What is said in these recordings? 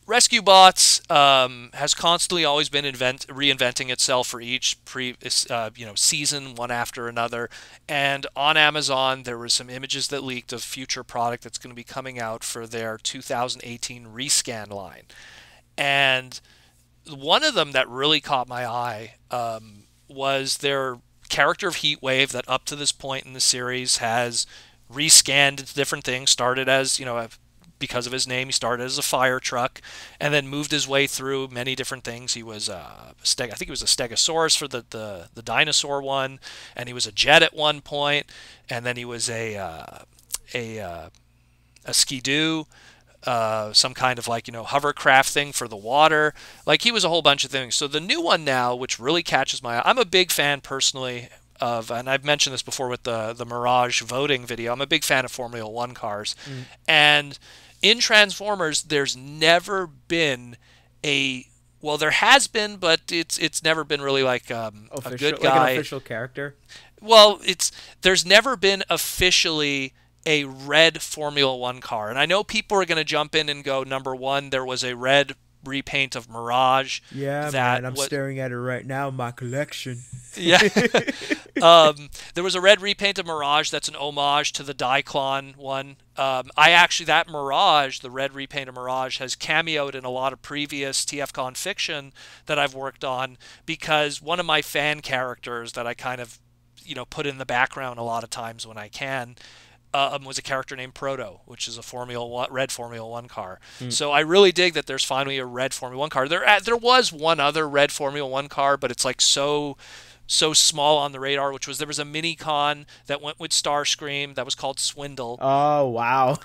Rescue Bots has constantly always been reinventing itself for each season, one after another. And on Amazon, there were some images that leaked of future product that's going to be coming out for their 2018 rescan line. And one of them that really caught my eye was their character of Heatwave that up to this point in the series has rescanned into different things. Started as, because of his name, he started as a fire truck and then moved his way through many different things. He was I think he was a Stegosaurus for the dinosaur one, and he was a jet at one point, and then he was a skidoo, some kind of hovercraft thing for the water. Like, he was a whole bunch of things. So the new one now, which really catches my eye, I'm a big fan personally of, and I've mentioned this before with the Mirage voting video, I'm a big fan of Formula 1 cars. And in Transformers, there's never been there has been, but it's never been really like a good guy. Like an official character? Well, there's never been officially a red Formula 1 car. And I know people are going to jump in and go, number one, there was a red repaint of Mirage. Yeah, man, I'm staring at it right now in my collection. Yeah. There was a red repaint of Mirage that's an homage to the Diaclon one. That Mirage, the red repaint of Mirage, has cameoed in a lot of previous TFCon fiction that I've worked on, because one of my fan characters that I kind of, put in the background a lot of times when I can, was a character named Proto, which is a red Formula 1 car. So I really dig that there's finally a red Formula 1 car. There was one other red Formula 1 car, but it's like so small on the radar, there was a mini-con that went with Starscream that was called Swindle. Oh, wow.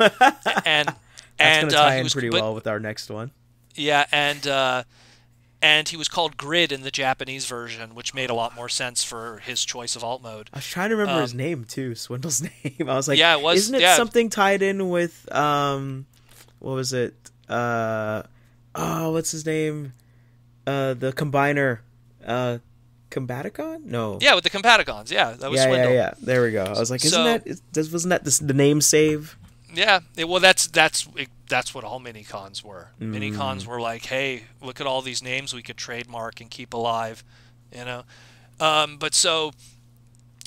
and That's going to tie in pretty well with our next one. Yeah, and he was called Grid in the Japanese version, which made a lot more sense for his choice of alt mode. I was trying to remember his name too, Swindle's name. I was like, yeah, it was, isn't it something tied in with what was it? What's his name? The Combiner, Combaticon? No. Yeah, with the Combaticons. Yeah, that was Swindle. Yeah. There we go. I was like, wasn't that the name save? Yeah. Well, that's what all mini-cons were. Mini-cons were like, hey, look at all these names we could trademark and keep alive, But so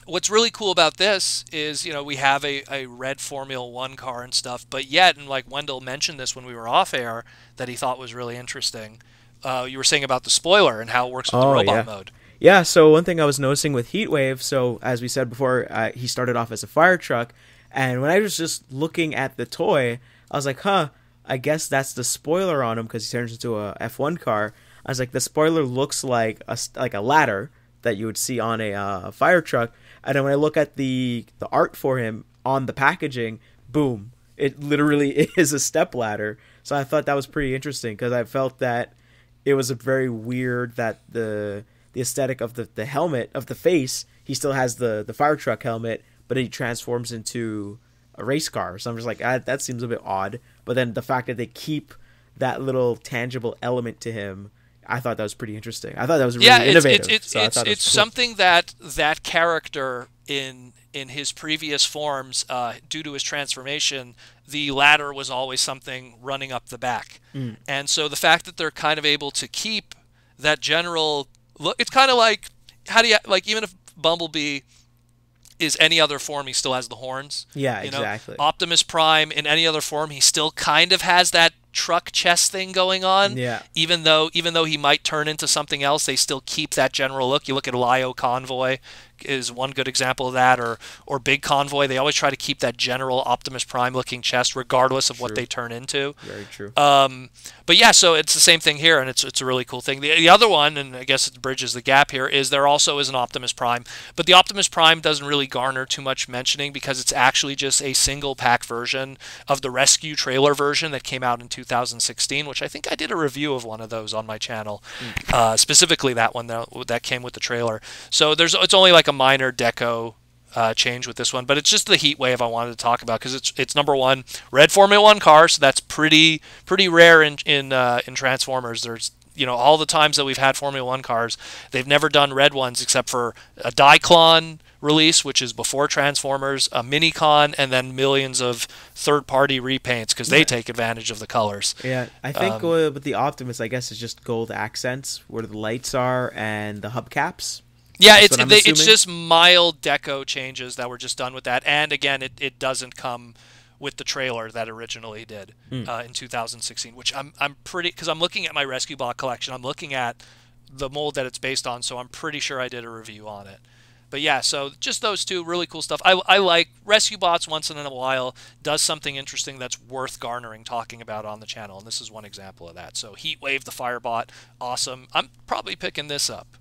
what's really cool about this is, we have a red Formula 1 car and stuff, but yet, and like Wendell mentioned this when we were off air, that he thought was really interesting. You were saying about the spoiler and how it works with the robot mode. Yeah, so one thing I was noticing with Heatwave, so as we said before, he started off as a fire truck, and when I was just looking at the toy, I was like, I guess that's the spoiler on him because he turns into a F1 car. I was like, the spoiler looks like a ladder that you would see on a fire truck. And then when I look at the art for him on the packaging, boom, it literally is a step ladder. So I thought that was pretty interesting because I felt that it was a very weird that the aesthetic of the helmet, of the face, he still has the fire truck helmet, but he transforms into a race car. So I'm just like, that seems a bit odd. But then the fact that they keep that little tangible element to him, I thought that was pretty interesting. I thought that was really innovative. It's cool. Something that character in his previous forms, due to his transformation, the ladder was always something running up the back. And so the fact that they're kind of able to keep that general look, it's kind of like, even if Bumblebee is any other form, he still has the horns. Yeah, exactly. Optimus Prime, in any other form, he still kind of has that truck chest thing going on. Yeah. Even though he might turn into something else, they still keep that general look. You look at Lio Convoy is one good example of that, or Big Convoy. They always try to keep that general Optimus Prime looking chest regardless of what they turn into. Very true. But yeah, so it's the same thing here, and it's a really cool thing. The other one, and I guess it bridges the gap here, is there also is an Optimus Prime, but the Optimus Prime doesn't really garner too much mentioning because it's actually just a single pack version of the Rescue trailer version that came out in 2016, which I think I did a review of one of those on my channel, specifically that one that came with the trailer. So it's only like a minor deco change with this one, but it's just the Heatwave I wanted to talk about because it's number one red Formula 1 car, so that's pretty rare in Transformers. There's all the times that we've had Formula 1 cars, they've never done red ones except for a Diaclon release, which is before Transformers, a mini-con, and then millions of third-party repaints because they take advantage of the colors. Yeah, I think with the Optimus, I guess it's just gold accents where the lights are and the hubcaps. Yeah, it's just mild deco changes that were just done with that. And again, it doesn't come with the trailer that originally did in 2016, which I'm pretty, because I'm looking at my Rescue Bot collection. I'm looking at the mold that it's based on, so I'm pretty sure I did a review on it. But yeah, so just those two, really cool stuff. I like Rescue Bots once in a while, does something interesting that's worth garnering talking about on the channel, and this is one example of that. So Heatwave the Firebot, awesome. I'm probably picking this up.